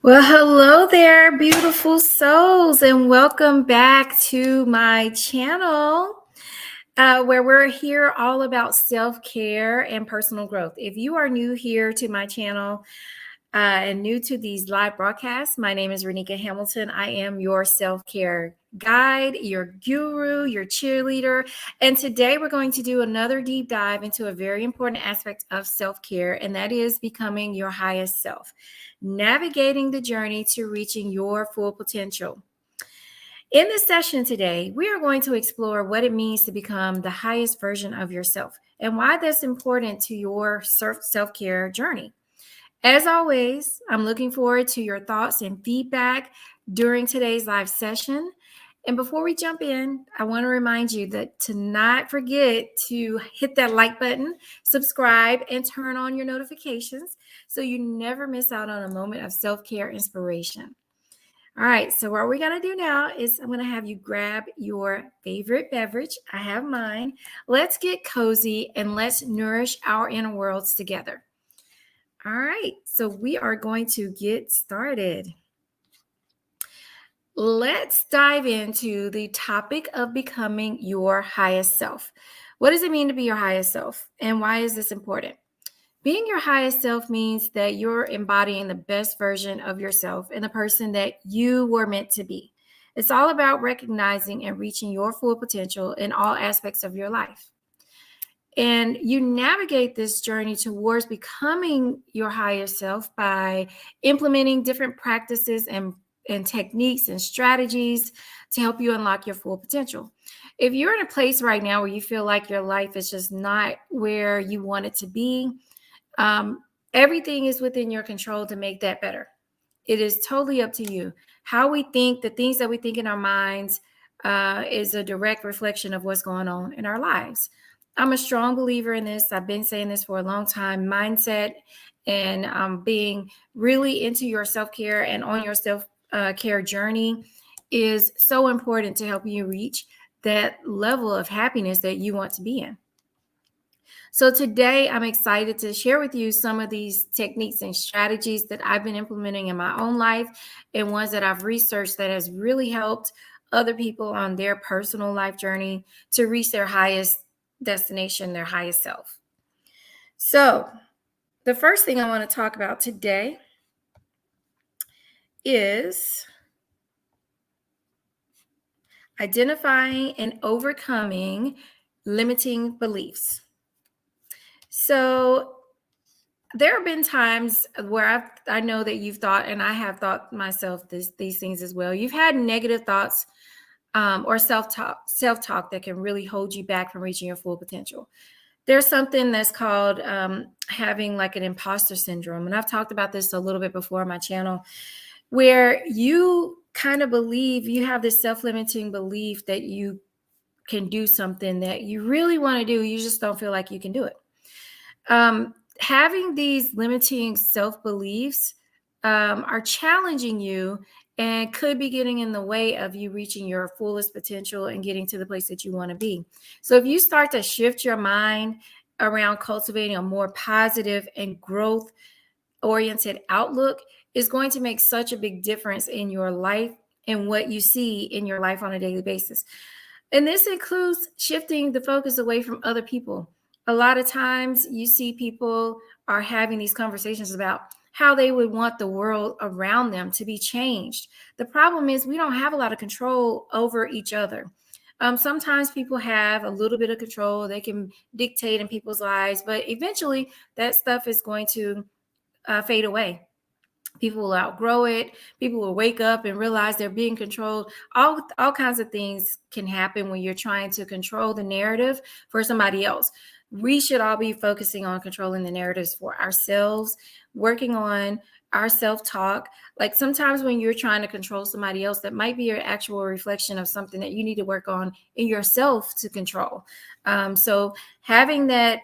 Well, hello there, beautiful souls, and welcome back to my channel where we're here all about self-care and personal growth. If you are new here to my channel and new to these live broadcasts, my name is Renika Hamilton. I am your self-care guide, your guru, your cheerleader. And today we're going to do another deep dive into a very important aspect of self-care, and that is becoming your highest self, navigating the journey to reaching your full potential. In this session today, we are going to explore what it means to become the highest version of yourself and why that's important to your self-care journey. As always, I'm looking forward to your thoughts and feedback during today's live session. And before we jump in, I want to remind you that to not forget to hit that like button, subscribe, and turn on your notifications so you never miss out on a moment of self-care inspiration. All right, so what we're going to do now is I'm going to have you grab your favorite beverage. I have mine. Let's get cozy and let's nourish our inner worlds together. All right, so we are going to get started. Let's dive into the topic of becoming your highest self. What does it mean to be your highest self, and why is this important? Being your highest self means that you're embodying the best version of yourself and the person that you were meant to be. It's all about recognizing and reaching your full potential in all aspects of your life. And you navigate this journey towards becoming your higher self by implementing different practices and techniques and strategies to help you unlock your full potential. If you're in a place right now where you feel like your life is just not where you want it to be, everything is within your control to make that better. It is totally up to you. How we think, the things that we think in our minds, is a direct reflection of what's going on in our lives. I'm a strong believer in this. I've been saying this for a long time. Mindset and being really into your self-care and on your self-care journey is so important to help you reach that level of happiness that you want to be in. So today I'm excited to share with you some of these techniques and strategies that I've been implementing in my own life and ones that I've researched that has really helped other people on their personal life journey to reach their highest destination, their highest self. So the first thing I want to talk about today is identifying and overcoming limiting beliefs. So there have been times where I know that you've thought, and I have thought myself these things as well. You've had negative thoughts or self-talk that can really hold you back from reaching your full potential. There's something that's called having like an imposter syndrome. And I've talked about this a little bit before on my channel, where you kind of believe, you have this self-limiting belief that you can do something that you really want to do. You just don't feel like you can do it. Having these limiting self-beliefs are challenging you and could be getting in the way of you reaching your fullest potential and getting to the place that you want to be. So if you start to shift your mind around cultivating a more positive and growth-oriented outlook, is going to make such a big difference in your life and what you see in your life on a daily basis. And this includes shifting the focus away from other people. A lot of times you see people are having these conversations about how they would want the world around them to be changed. The problem is we don't have a lot of control over each other. Sometimes people have a little bit of control. They can dictate in people's lives, but eventually that stuff is going to fade away. People will outgrow it. People will wake up and realize they're being controlled. All kinds of things can happen when you're trying to control the narrative for somebody else. We should all be focusing on controlling the narratives for ourselves, working on our self-talk. Like sometimes when you're trying to control somebody else, that might be your actual reflection of something that you need to work on in yourself to control. So having that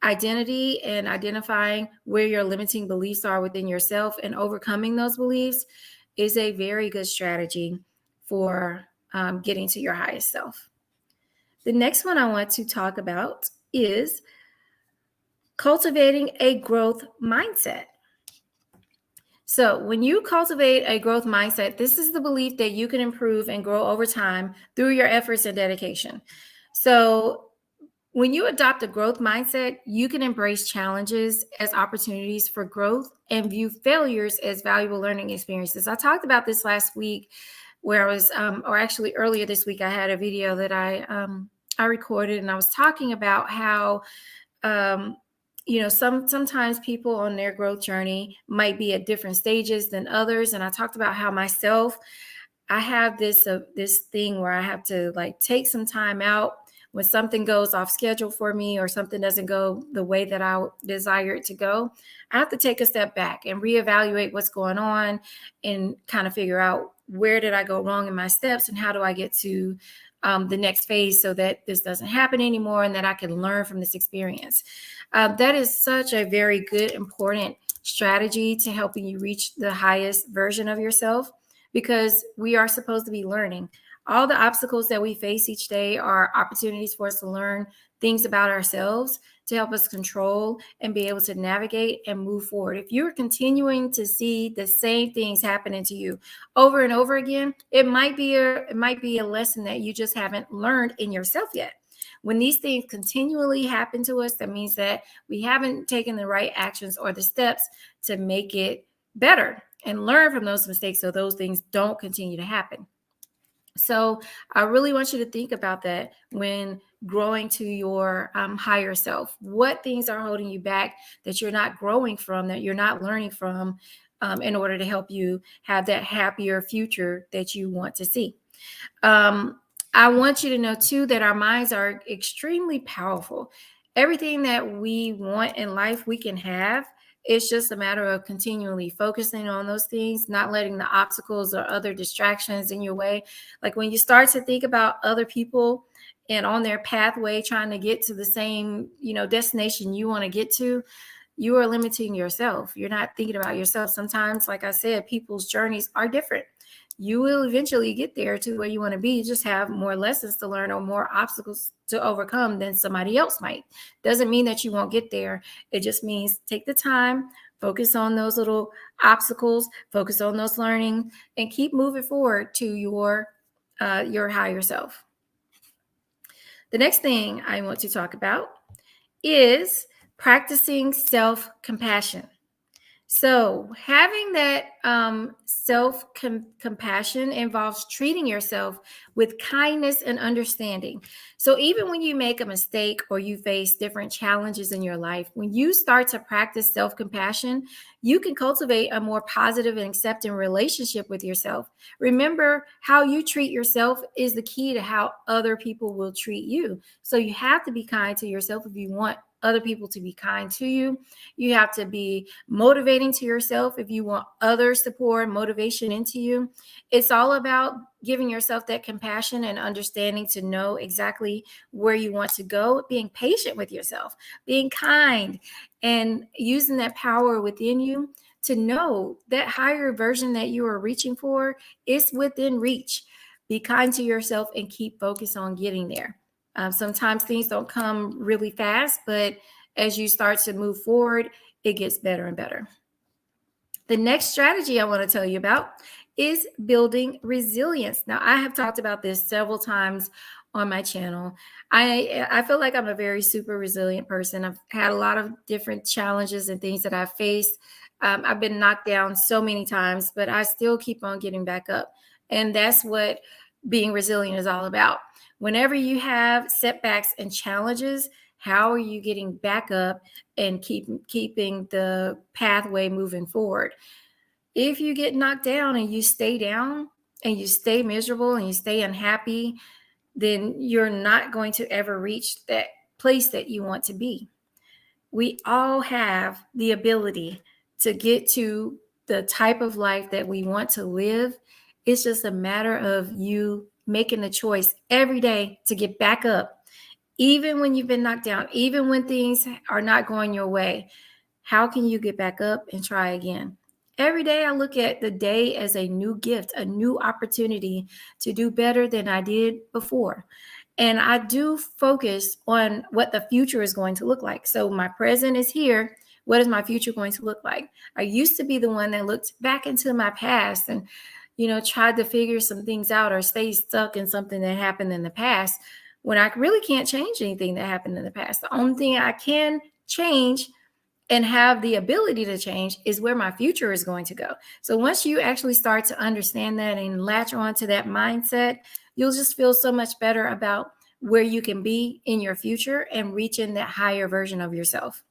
identity and identifying where your limiting beliefs are within yourself and overcoming those beliefs is a very good strategy for getting to your highest self. The next one I want to talk about is cultivating a growth mindset. So, when you cultivate a growth mindset, this is the belief that you can improve and grow over time through your efforts and dedication. So, when you adopt a growth mindset, you can embrace challenges as opportunities for growth and view failures as valuable learning experiences. I talked about this last week, where I was, or actually earlier this week, I had a video that I recorded, and I was talking about how um, sometimes people on their growth journey might be at different stages than others, and I talked about how myself, I have this thing where I have to like take some time out when something goes off schedule for me or something doesn't go the way that I desire it to go. I have to take a step back and reevaluate what's going on and kind of figure out where did I go wrong in my steps and how do I get to the next phase so that this doesn't happen anymore and that I can learn from this experience. That is such a very good, important strategy to helping you reach the highest version of yourself, because we are supposed to be learning. All the obstacles that we face each day are opportunities for us to learn things about ourselves to help us control and be able to navigate and move forward. If you're continuing to see the same things happening to you over and over again, it might be a lesson that you just haven't learned in yourself yet. When these things continually happen to us, that means that we haven't taken the right actions or the steps to make it better and learn from those mistakes so those things don't continue to happen. So I really want you to think about that when growing to your higher self. What things are holding you back that you're not growing from, that you're not learning from, in order to help you have that happier future that you want to see? Um, I want you to know too that our minds are extremely powerful. Everything that we want in life, we can have. It's just a matter of continually focusing on those things, not letting the obstacles or other distractions in your way. Like when you start to think about other people and on their pathway trying to get to the same, destination you want to get to, you are limiting yourself. You're not thinking about yourself. Sometimes, like I said, people's journeys are different. You will eventually get there to where you want to be. You just have more lessons to learn or more obstacles to overcome than somebody else might. Doesn't mean that you won't get there. It just means take the time, focus on those little obstacles, focus on those learning, and keep moving forward to your higher self. The next thing I want to talk about is practicing self-compassion. So, having that self compassion involves treating yourself with kindness and understanding. So, even when you make a mistake or you face different challenges in your life, when you start to practice self compassion, you can cultivate a more positive and accepting relationship with yourself. Remember, how you treat yourself is the key to how other people will treat you. So, you have to be kind to yourself if you want other people to be kind to you. You have to be motivating to yourself if you want others to pour motivation into you. It's all about giving yourself that compassion and understanding to know exactly where you want to go, being patient with yourself, being kind, and using that power within you to know that higher version that you are reaching for is within reach. Be kind to yourself and keep focused on getting there. Sometimes things don't come really fast, but as you start to move forward, it gets better and better. The next strategy I want to tell you about is building resilience. Now, I have talked about this several times on my channel. I feel like I'm a very super resilient person. I've had a lot of different challenges and things that I've faced. I've been knocked down so many times, but I still keep on getting back up. And that's what being resilient is all about. Whenever you have setbacks and challenges, how are you getting back up and keeping the pathway moving forward? If you get knocked down and you stay down and you stay miserable and you stay unhappy, then you're not going to ever reach that place that you want to be. We all have the ability to get to the type of life that we want to live. It's just a matter of you making the choice every day to get back up, even when you've been knocked down, even when things are not going your way. How can you get back up and try again? Every day I look at the day as a new gift, a new opportunity to do better than I did before. And I do focus on what the future is going to look like. So my present is here, What is my future going to look like? I used to be the one that looked back into my past and, tried to figure some things out or stay stuck in something that happened in the past when I really can't change anything that happened in the past. The only thing I can change and have the ability to change is where my future is going to go. So once you actually start to understand that and latch on to that mindset, you'll just feel so much better about where you can be in your future and reaching that higher version of yourself.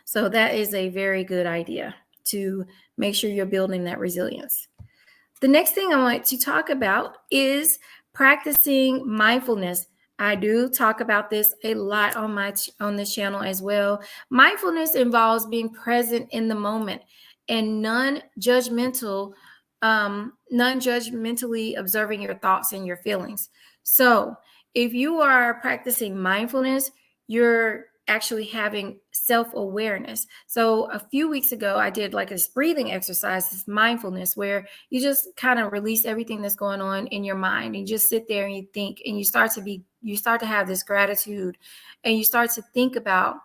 So that is a very good idea to make sure you're building that resilience. The next thing I want to talk about is practicing mindfulness. I do talk about this a lot on this channel as well. Mindfulness involves being present in the moment and non-judgmentally observing your thoughts and your feelings. So, if you are practicing mindfulness, you're actually having self-awareness. So a few weeks ago, I did like this breathing exercise, this mindfulness, where you just kind of release everything that's going on in your mind and just sit there and you think, and you start to have this gratitude, and you start to think about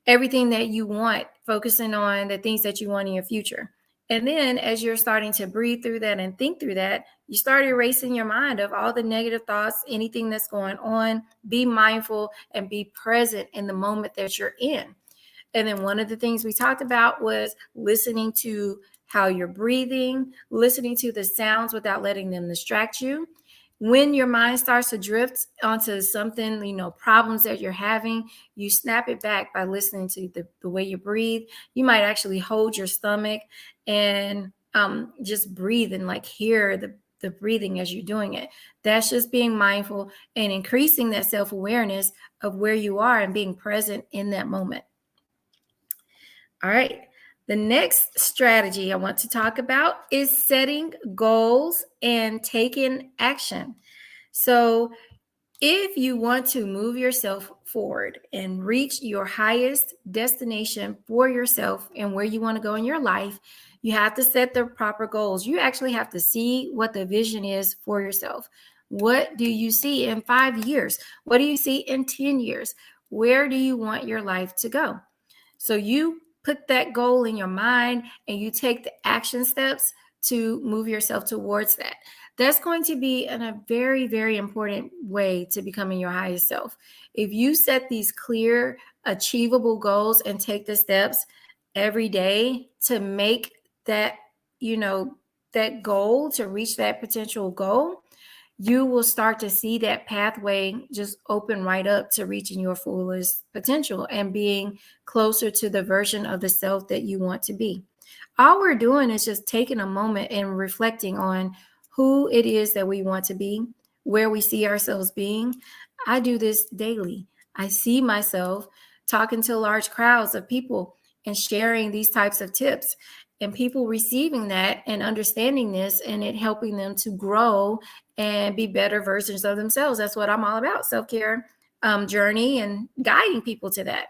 everything that you want, focusing on the things that you want in your future. And then as you're starting to breathe through that and think through that, you start erasing your mind of all the negative thoughts, anything that's going on. Be mindful and be present in the moment that you're in. And then one of the things we talked about was listening to how you're breathing, listening to the sounds without letting them distract you. When your mind starts to drift onto something, problems that you're having, you snap it back by listening to the way you breathe. You might actually hold your stomach and just breathe and like hear the breathing as you're doing it. That's just being mindful and increasing that self-awareness of where you are and being present in that moment. All right. The next strategy I want to talk about is setting goals and taking action. So, if you want to move yourself forward and reach your highest destination for yourself and where you want to go in your life, you have to set the proper goals. You actually have to see what the vision is for yourself. What do you see in 5 years? What do you see in 10 years? Where do you want your life to go? So you put that goal in your mind and you take the action steps to move yourself towards that. That's going to be a very, very important way to becoming your highest self. If you set these clear, achievable goals and take the steps every day to make that, that goal, to reach that potential goal, you will start to see that pathway just open right up to reaching your fullest potential and being closer to the version of the self that you want to be. All we're doing is just taking a moment and reflecting on who it is that we want to be, where we see ourselves being. I do this daily. I see myself talking to large crowds of people and sharing these types of tips, and people receiving that and understanding this, and it helping them to grow and be better versions of themselves. That's what I'm all about, self-care journey and guiding people to that.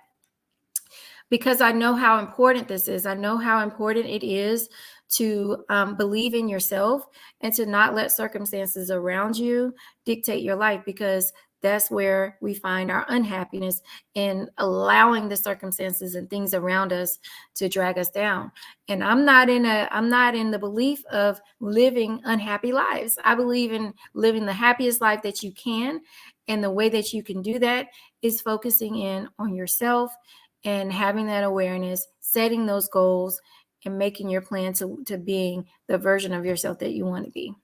Because I know how important this is. I know how important it is to believe in yourself and to not let circumstances around you dictate your life, because that's where we find our unhappiness, in allowing the circumstances and things around us to drag us down. And I'm not in the belief of living unhappy lives. I believe in living the happiest life that you can. And the way that you can do that is focusing in on yourself and having that awareness, setting those goals, and making your plan to being the version of yourself that you want to be.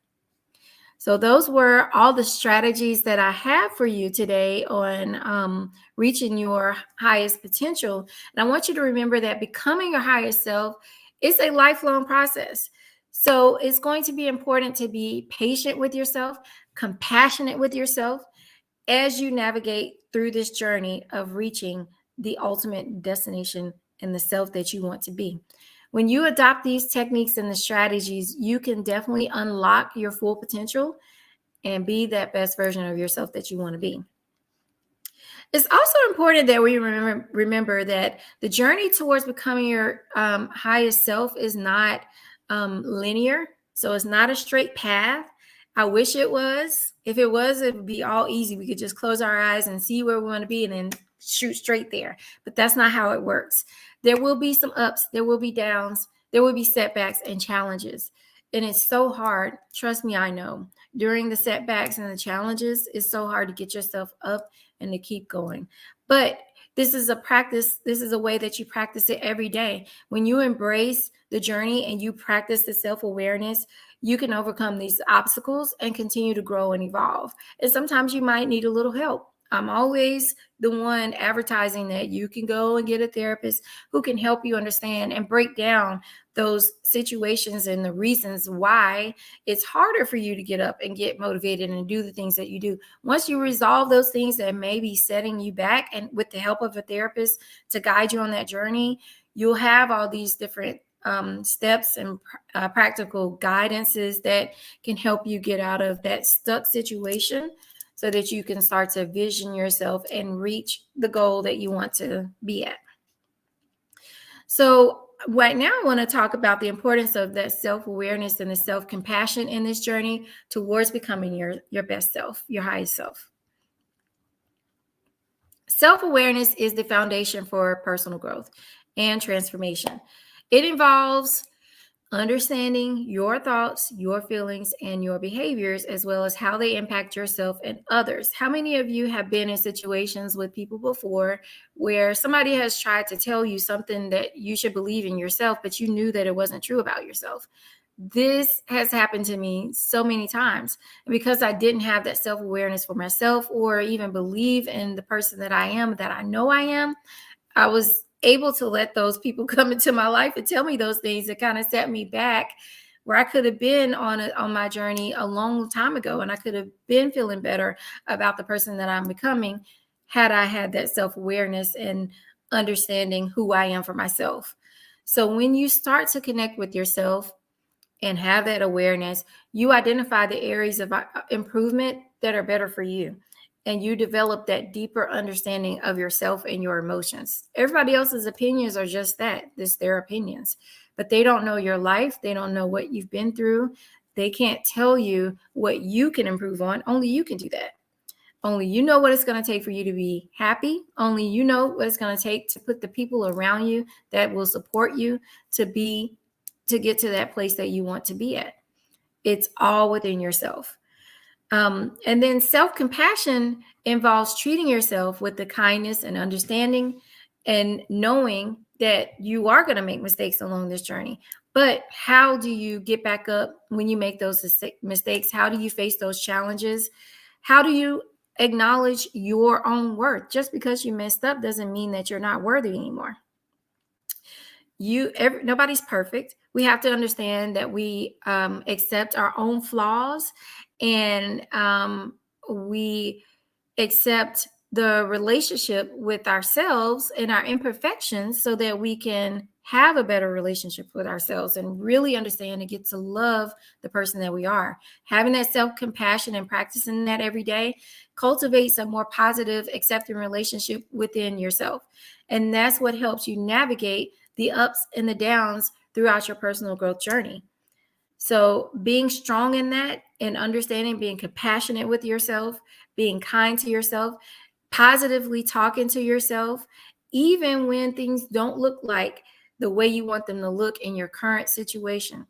So those were all the strategies that I have for you today on reaching your highest potential. And I want you to remember that becoming your highest self is a lifelong process. So it's going to be important to be patient with yourself, compassionate with yourself as you navigate through this journey of reaching the ultimate destination and the self that you want to be. When you adopt these techniques and the strategies, you can definitely unlock your full potential and be that best version of yourself that you want to be. It's also important that we remember that the journey towards becoming your highest self is not linear. So it's not a straight path. I wish it was. If it was, it would be all easy. We could just close our eyes and see where we want to be and then shoot straight there. But that's not how it works. There will be some ups, there will be downs, there will be setbacks and challenges. And it's so hard. Trust me, I know. During the setbacks and the challenges, it's so hard to get yourself up and to keep going. But this is a practice. This is a way that you practice it every day. When you embrace the journey and you practice the self-awareness, you can overcome these obstacles and continue to grow and evolve. And sometimes you might need a little help. I'm always the one advertising that you can go and get a therapist who can help you understand and break down those situations and the reasons why it's harder for you to get up and get motivated and do the things that you do. Once you resolve those things that may be setting you back, and with the help of a therapist to guide you on that journey, you'll have all these different steps and practical guidances that can help you get out of that stuck situation so that you can start to vision yourself and reach the goal that you want to be at. So right now, I want to talk about the importance of that self-awareness and the self-compassion in this journey towards becoming your best self, your highest self. Self-awareness is the foundation for personal growth and transformation. It involves understanding your thoughts, your feelings, and your behaviors, as well as how they impact yourself and others. How many of you have been in situations with people before where somebody has tried to tell you something that you should believe in yourself, but you knew that it wasn't true about yourself? This has happened to me so many times. Because I didn't have that self-awareness for myself or even believe in the person that I am, that I know I am, I was able to let those people come into my life and tell me those things that kind of set me back, where I could have been on my journey a long time ago, and I could have been feeling better about the person that I'm becoming had I had that self-awareness and understanding who I am for myself. So when you start to connect with yourself and have that awareness, you identify the areas of improvement that are better for you. And you develop that deeper understanding of yourself and your emotions. Everybody else's opinions are just that, it's their opinions. But they don't know your life. They don't know what you've been through. They can't tell you what you can improve on. Only you can do that. Only you know what it's going to take for you to be happy. Only you know what it's going to take to put the people around you that will support you to get to that place that you want to be at. It's all within yourself. And then self-compassion involves treating yourself with the kindness and understanding and knowing that you are going to make mistakes along this journey. But how do you get back up when you make those mistakes? How do you face those challenges? How do you acknowledge your own worth? Just because you messed up doesn't mean that you're not worthy anymore. Nobody's perfect. We have to understand that we accept our own flaws, and we accept the relationship with ourselves and our imperfections so that we can have a better relationship with ourselves and really understand and get to love the person that we are. Having that self-compassion and practicing that every day cultivates a more positive, accepting relationship within yourself. And that's what helps you navigate the ups and the downs throughout your personal growth journey. So being strong in that and understanding, being compassionate with yourself, being kind to yourself, positively talking to yourself, even when things don't look like the way you want them to look in your current situation.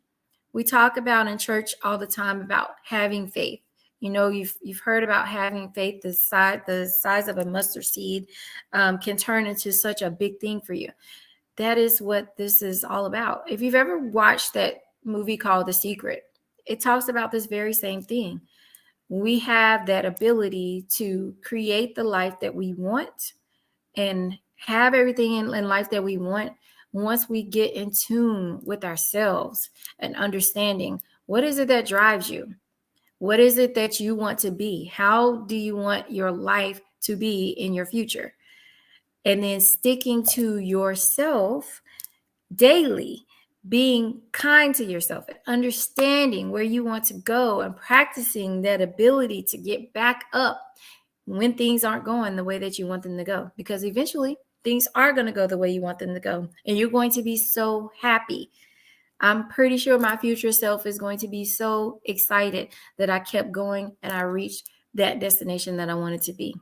We talk about in church all the time about having faith. You know, you've heard about having faith. The size of a mustard seed can turn into such a big thing for you. That is what this is all about. If you've ever watched that movie called The Secret, it talks about this very same thing. We have that ability to create the life that we want and have everything in life that we want once we get in tune with ourselves and understanding what is it that drives you? What is it that you want to be? How do you want your life to be in your future? And then sticking to yourself daily, being kind to yourself and understanding where you want to go and practicing that ability to get back up when things aren't going the way that you want them to go. Because eventually things are going to go the way you want them to go. And you're going to be so happy. I'm pretty sure my future self is going to be so excited that I kept going and I reached that destination that I wanted to be.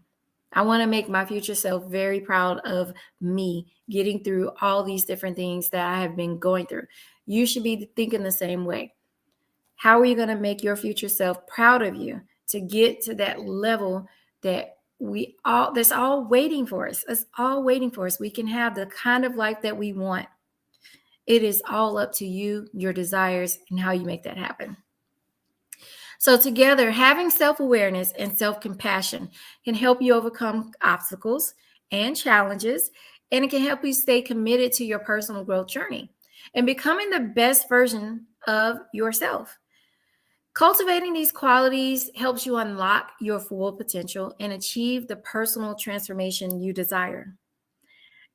I want to make my future self very proud of me getting through all these different things that I have been going through. You should be thinking the same way. How are you going to make your future self proud of you to get to that level that that's all waiting for us? It's all waiting for us. We can have the kind of life that we want. It is all up to you, your desires, and how you make that happen. So, together, having self awareness and self compassion can help you overcome obstacles and challenges, and it can help you stay committed to your personal growth journey and becoming the best version of yourself. Cultivating these qualities helps you unlock your full potential and achieve the personal transformation you desire.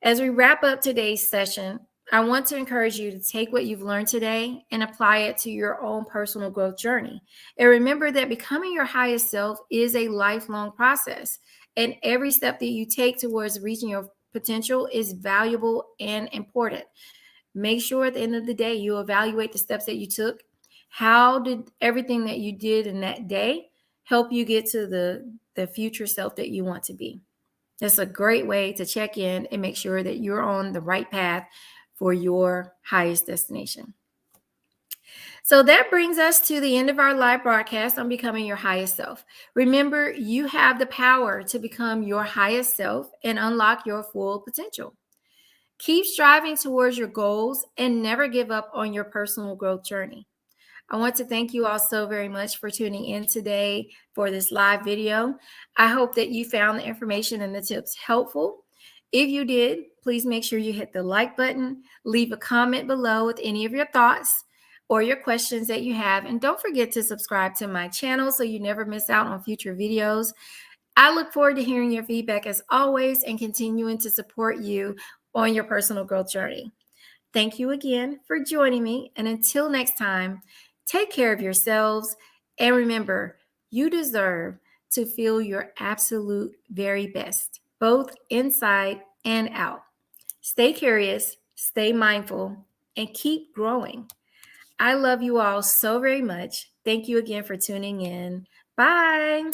As we wrap up today's session, I want to encourage you to take what you've learned today and apply it to your own personal growth journey. And remember that becoming your highest self is a lifelong process, and every step that you take towards reaching your potential is valuable and important. Make sure at the end of the day you evaluate the steps that you took. How did everything that you did in that day help you get to the future self that you want to be? It's a great way to check in and make sure that you're on the right path for your highest destination. So that brings us to the end of our live broadcast on becoming your highest self. Remember, you have the power to become your highest self and unlock your full potential. Keep striving towards your goals and never give up on your personal growth journey. I want to thank you all so very much for tuning in today for this live video. I hope that you found the information and the tips helpful. If you did, please make sure you hit the like button, leave a comment below with any of your thoughts or your questions that you have, and don't forget to subscribe to my channel so you never miss out on future videos. I look forward to hearing your feedback as always and continuing to support you on your personal growth journey. Thank you again for joining me. And until next time, take care of yourselves. And remember, you deserve to feel your absolute very best, both inside and out. Stay curious, stay mindful, and keep growing. I love you all so very much. Thank you again for tuning in. Bye.